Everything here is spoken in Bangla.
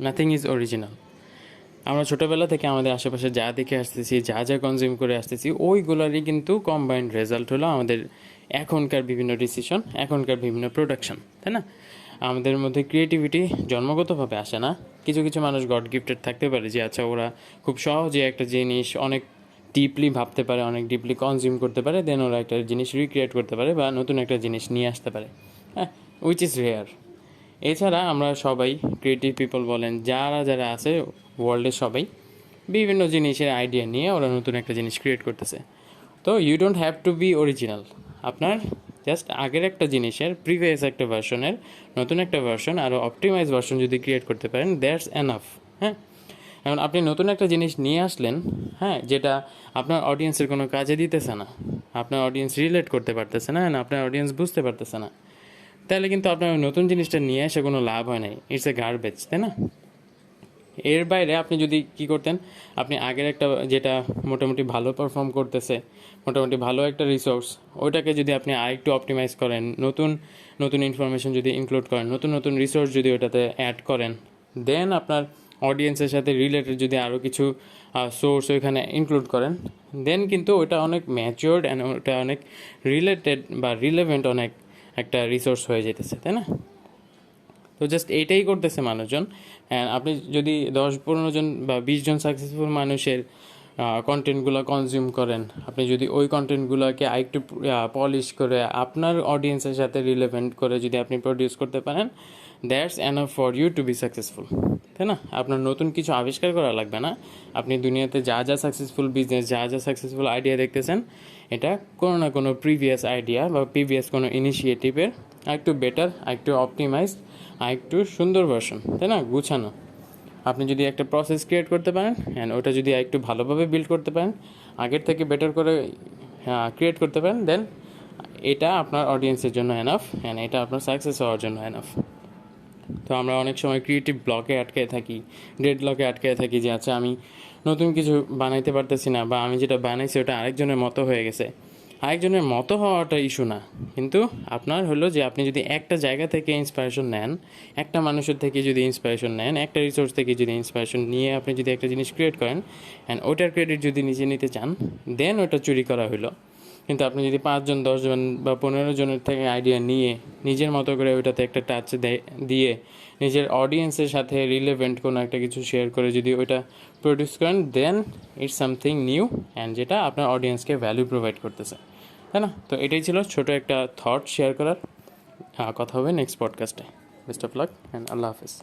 Nothing is original. আমরা ছোটোবেলা থেকে আমাদের আশেপাশে যা দেখে আসতেছি, যা যা কনজিউম করে আসতেছি, ওইগুলোরই কিন্তু কম্বাইন্ড রেজাল্ট হলো আমাদের এখনকার বিভিন্ন ডিসিশন, এখনকার বিভিন্ন প্রোডাকশন, তাই না? আমাদের মধ্যে ক্রিয়েটিভিটি জন্মগতভাবে আসে না। কিছু কিছু মানুষ গড গিফটেড থাকতে পারে যে আচ্ছা ওরা খুব সহজে একটা জিনিস অনেক ডিপলি ভাবতে পারে, অনেক ডিপলি কনজিউম করতে পারে, দেন ওরা একটা জিনিস রিক্রিয়েট করতে পারে বা নতুন একটা জিনিস নিয়ে আসতে পারে, হ্যাঁ, উইচ ইজ রেয়ার। এছাড়া আমরা সবাই ক্রিয়েটিভ পিপল বলেন, যারা যারা আছে ওয়ার্ল্ডের সবাই বিভিন্ন জিনিসের আইডিয়া নিয়ে ওরা নতুন একটা জিনিস ক্রিয়েট করতেছে। তো you don't have to be original. আপনার জাস্ট আগের একটা জিনিসের প্রিভিয়াস একটা ভার্সনের নতুন একটা ভার্সন আরও অপটিমাইজ ভার্সন যদি ক্রিয়েট করতে পারেন, দ্যাটস এনাফ। হ্যাঁ, এখন আপনি নতুন একটা জিনিস নিয়ে আসলেন, হ্যাঁ, যেটা আপনার অডিয়েন্সের কোনো কাজে দিতেছে না, আপনার অডিয়েন্স রিলেট করতে পারতেছে না, আপনার অডিয়েন্স বুঝতে পারতেছে না, তাহলে কিন্তু আপনার নতুন জিনিসটা নিয়ে এসে কোনো লাভ হয় নাই, ইটস এ গার্বেজ, তাই না? এর বাইরে আপনি যদি কি করতেন, আপনি আগের একটা যেটা মোটামুটি ভালো পারফর্ম করতেছে, মোটামুটি ভালো একটা রিসোর্স, ওইটাকে যদি আপনি আরেকটু অপটিমাইজ করেন, নতুন নতুন ইনফরমেশন যদি ইনক্লুড করেন, নতুন নতুন রিসোর্স যদি ওটাতে অ্যাড করেন, দেন আপনার অডিয়েন্সের সাথে রিলেটেড যদি আরও কিছু সোর্স ওইখানে ইনক্লুড করেন, দেন কিন্তু ওটা অনেক ম্যাচিওর্ড অ্যান্ড ওটা অনেক রিলেটেড বা রিলেভেন্ট অনেক একটা রিসোর্স হয়ে যেতেছে, তাই না? তো জাস্ট এইটাই করতেছে মানুষজন। অ্যান্ড আপনি যদি 10-15 জন বা 20 জন সাকসেসফুল মানুষের কন্টেন্টগুলো কনজিউম করেন, আপনি যদি ওই কন্টেন্টগুলোকে আরেকটু পলিশ করে আপনার অডিয়েন্সের সাথে রিলেভেন্ট করে যদি আপনি প্রডিউস করতে পারেন, that's enough for you to be successful, তাই না? আপনার নতুন কিছু আবিষ্কার করা লাগবে না। আপনি দুনিয়াতে যা যা সাকসেসফুল বিজনেস, যা যা সাকসেসফুল আইডিয়া দেখতেছেন, এটা কোনো না কোনো প্রিভিয়াস আইডিয়া বা প্রিভিয়াস কোনো ইনিশিয়েটিভের আরেকটু বেটার, আরেকটু অপটিমাইজড, আরেকটু সুন্দর ভার্সন, তাই না? গুছানো। আপনি যদি একটা প্রসেস ক্রিয়েট করতে পারেন অ্যান্ড ওটা যদি একটু ভালোভাবে বিল্ড করতে পারেন, আগের থেকে বেটার করে ক্রিয়েট করতে পারেন, দেন এটা আপনার অডিয়েন্সের জন্য এনাফ অ্যান্ড এটা আপনার সাকসেস হওয়ার জন্য এনাফ। তো আমরা অনেক সময় ক্রিয়েটিভ ব্লকে আটকে থাকি, ডেড ব্লকে আটকে থাকি যে আচ্ছা আমি নতুন কিছু বানাইতে পারতেছি না, বা আমি যেটা বানাইছি ওটা আরেকজনের মতো হয়ে গেছে। আরেকজনের মতো হওয়াটা ইস্যু না, কিন্তু আপনার হলো যে আপনি যদি একটা জায়গা থেকে ইন্সপিরেশন নেন, একটা মানুষের থেকে যদি ইন্সপিরেশন নেন, একটা রিসোর্স থেকে যদি ইন্সপিরেশন নিয়ে আপনি যদি একটা জিনিস ক্রিয়েট করেন অ্যান্ড ওটার ক্রেডিট যদি নিজে নিতে চান, দেন ওটা চুরি করা হলো। কিন্তু আপনি যদি 5 জন 10 জন বা 15 জনের থেকে আইডিয়া নিয়ে নিজের মতো করে ওইটাতে একটা টাচ দিয়ে নিজের অডিয়েন্সের সাথে রিলেভেন্ট কোনো একটা কিছু শেয়ার করে যদি ওইটা প্রডিউস করেন, দেন ইটস সামথিং নিউ অ্যান্ড যেটা আপনার অডিয়েন্সকে ভ্যালু প্রোভাইড করতেছে, তাই না? তো এটাই ছিল ছোট একটা থট শেয়ার করার। কথা হবে নেক্সট পডকাস্টে। বেস্ট অফ লাক অ্যান্ড আল্লাহ হাফেজ।